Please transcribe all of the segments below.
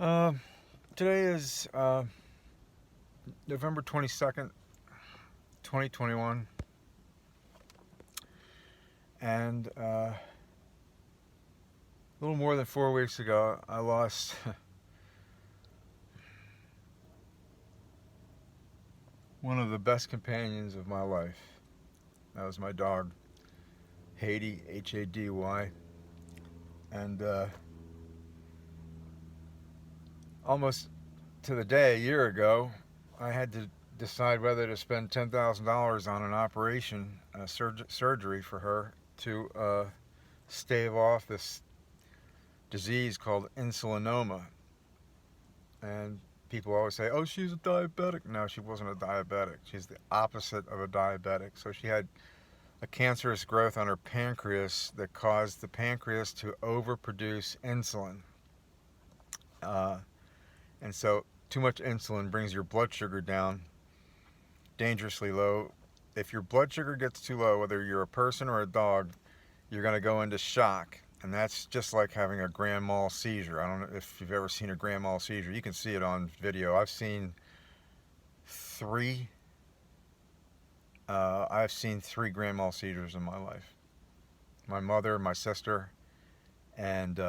Uh, Today is November 22nd, 2021, and a little more than 4 weeks ago, I lost one of the best companions of my life. That was my dog, Haiti, Hady, and almost to the day a year ago, I had to decide whether to spend $10,000 on an operation, surgery for her to stave off this disease called insulinoma. And people always say, "Oh, she's a diabetic." No, she wasn't a diabetic. She's the opposite of a diabetic. So she had a cancerous growth on her pancreas that caused the pancreas to overproduce insulin. Uh, and so too much insulin brings your blood sugar down dangerously low. If your blood sugar gets too low, whether you're a person or a dog, you're going to go into shock. And that's just like having a grand mal seizure. I don't know if you've ever seen a grand mal seizure. You can see it on video. I've seen three. I've seen three grand mal seizures in my life. My mother, my sister, and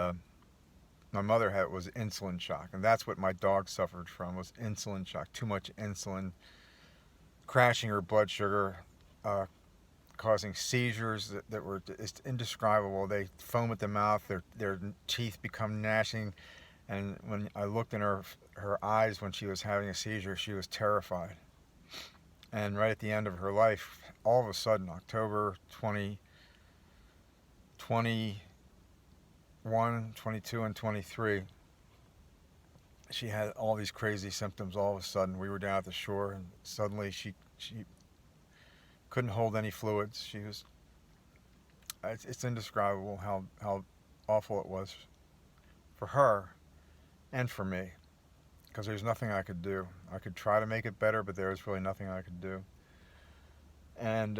my mother was insulin shock, and that's what my dog suffered from, was insulin shock. Too much insulin, crashing her blood sugar, causing seizures that were just indescribable. They foam at the mouth, their teeth become gnashing, and when I looked in her eyes when she was having a seizure, she was terrified. And right at the end of her life, all of a sudden, October 20, 21, 22, and 23, she had all these crazy symptoms. All of a sudden, we were down at the shore, and suddenly she couldn't hold any fluids. She was, it's indescribable how awful it was for her and for me, because there's nothing I could do. I could try to make it better, but there was really nothing I could do. And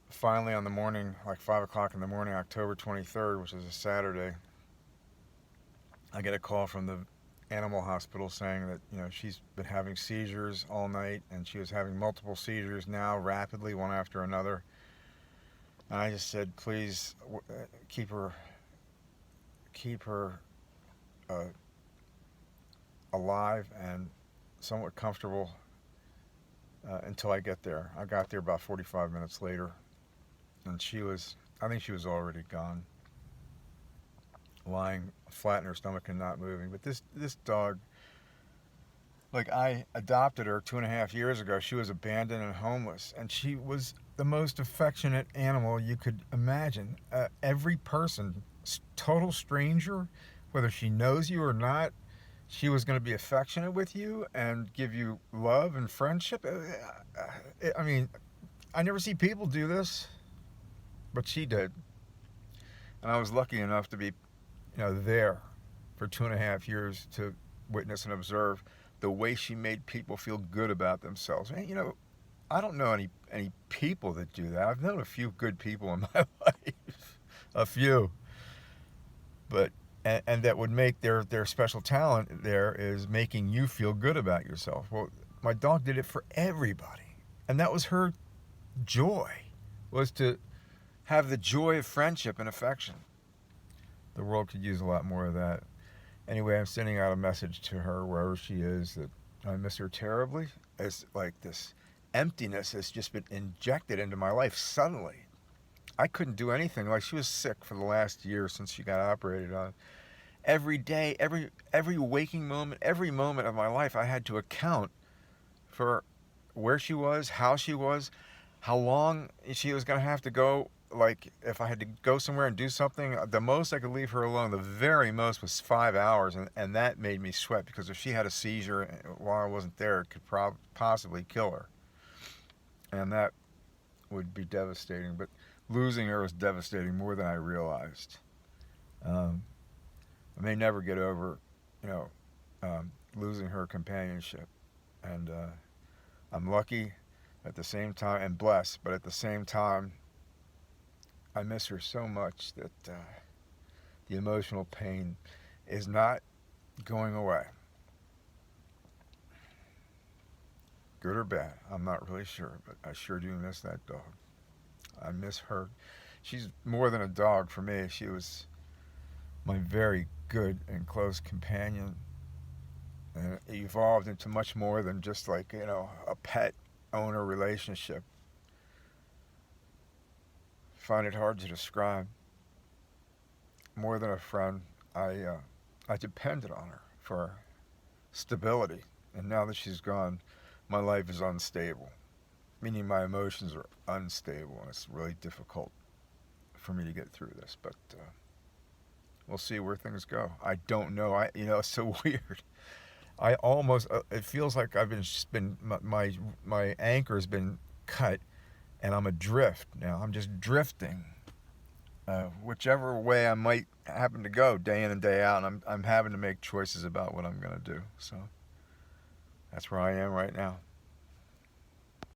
finally, on the morning, like 5 o'clock in the morning, October 23rd, which is a Saturday, I get a call from the animal hospital saying that, she's been having seizures all night, and she was having multiple seizures now, rapidly, one after another. And I just said, please keep her uh, alive and somewhat comfortable until I get there. I got there about 45 minutes later, and I think she was already gone, lying flat in her stomach and not moving. But this dog, like, I adopted her 2.5 years ago. She was abandoned and homeless, and she was the most affectionate animal you could imagine. Every person, total stranger, whether she knows you or not, she was going to be affectionate with you and give you love and friendship. I mean, I never see people do this, but she did. And I was lucky enough to be, there for 2.5 years to witness and observe the way she made people feel good about themselves. And, I don't know any people that do that. I've known a few good people in my life, a few, but and that would make their special talent there is making you feel good about yourself. Well, my dog did it for everybody, and that was her joy, was to have the joy of friendship and affection. The world could use a lot more of that. Anyway, I'm sending out a message to her wherever she is that I miss her terribly. It's like this emptiness has just been injected into my life suddenly. I couldn't do anything. Like, she was sick for the last year since she got operated on. Every day, every waking moment, every moment of my life, I had to account for where she was, how long she was going to have to go. Like, if I had to go somewhere and do something, the most I could leave her alone, the very most, was 5 hours, and that made me sweat, because if she had a seizure while I wasn't there, it could possibly kill her, and that would be devastating. But losing her was devastating, more than I realized. Um, I may never get over, losing her companionship, and I'm lucky at the same time, and blessed, but at the same time, I miss her so much that the emotional pain is not going away. Good or bad, I'm not really sure, but I sure do miss that dog. I miss her. She's more than a dog for me. She was my very good and close companion, and it evolved into much more than just like, a pet owner relationship. I find it hard to describe. More than a friend, I depended on her for stability, and now that she's gone, my life is unstable. Meaning my emotions are unstable, and it's really difficult for me to get through this. But we'll see where things go. I don't know. It's so weird. I almost. It feels like I've been my anchor has been cut, and I'm adrift now. I'm just drifting, whichever way I might happen to go, day in and day out. And I'm having to make choices about what I'm gonna do. So that's where I am right now.